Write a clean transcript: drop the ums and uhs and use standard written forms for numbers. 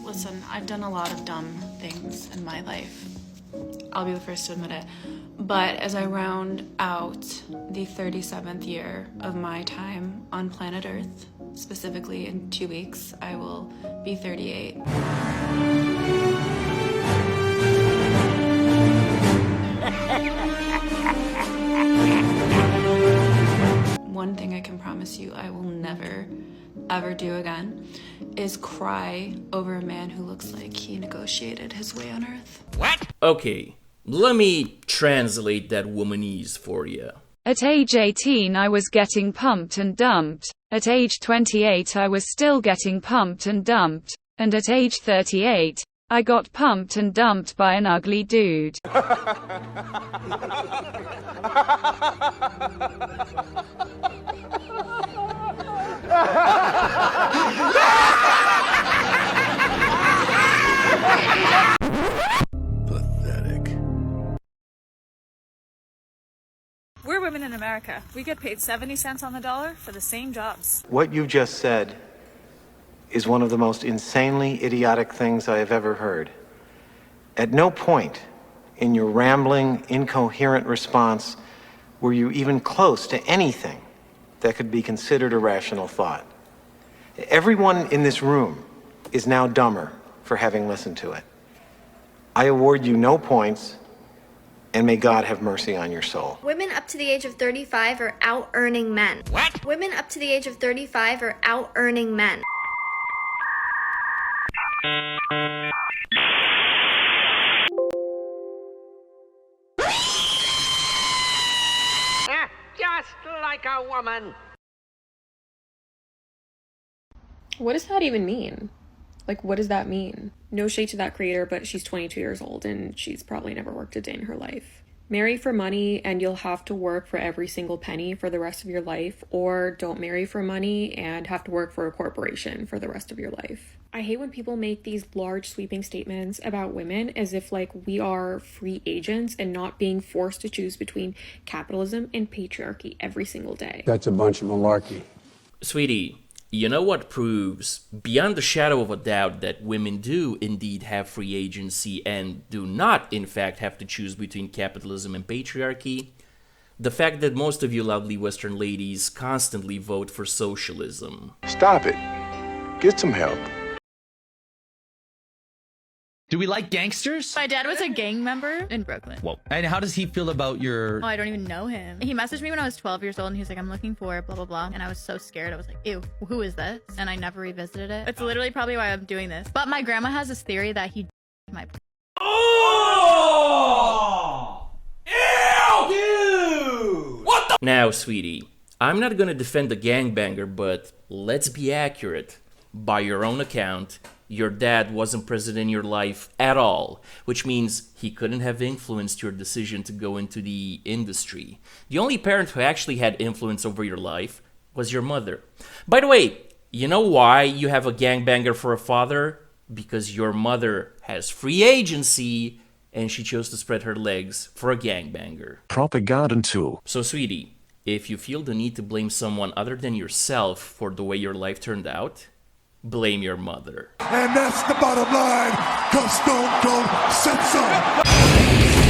Listen, I've done a lot of dumb things in my life. I'll be the first to admit it. But as I round out the 37th year of my time on planet Earth, specifically in 2 weeks, I will be 38. One thing I can promise you I will never, ever do again is cry over a man who looks like he negotiated his way on Earth. What? Okay, let me translate that womanese for you. At age 18 I was getting pumped and dumped. At age 28 I was still getting pumped and dumped. And at age 38, I got pumped and dumped by an ugly dude. Pathetic. We're women in America. We get paid 70 cents on the dollar for the same jobs. What you just said is one of the most insanely idiotic things I have ever heard. At no point in your rambling, incoherent response were you even close to anything that could be considered a rational thought. Everyone in this room is now dumber for having listened to it. I award you no points, and may God have mercy on your soul. Women up to the age of 35 are out-earning men. What? Women up to the age of 35 are out-earning men. Just like a woman. What does that even mean? Like, what does that mean? No shade to that creator, but she's 22 years old and she's probably never worked a day in her life. Marry for money and you'll have to work for every single penny for the rest of your life, or don't marry for money and have to work for a corporation for the rest of your life. I hate when people make these large sweeping statements about women as if like we are free agents and not being forced to choose between capitalism and patriarchy every single day. That's a bunch of malarkey. Sweetie, you know what proves beyond the shadow of a doubt that women do indeed have free agency and do not, in fact, have to choose between capitalism and patriarchy? The fact that most of you lovely Western ladies constantly vote for socialism. Stop it. Get some help. Do we like gangsters? My dad was a gang member in Brooklyn. Whoa. And how does he feel about your... Oh, I don't even know him. He messaged me when I was 12 years old and he's like, I'm looking for blah, blah, blah. And I was so scared. I was like, ew, who is this? And I never revisited it. It's literally probably why I'm doing this. But my grandma has this theory that he my... Oh! Ew! Dude! What the... Now, sweetie, I'm not gonna defend the gangbanger, but let's be accurate. By your own account, your dad wasn't present in your life at all, which means he couldn't have influenced your decision to go into the industry. The only parent who actually had influence over your life was your mother. By the way, you know why you have a gangbanger for a father? Because your mother has free agency and she chose to spread her legs for a gangbanger. Propaganda tool. So, sweetie, if you feel the need to blame someone other than yourself for the way your life turned out, blame your mother. And that's the bottom line, 'cause Stone Cold said so.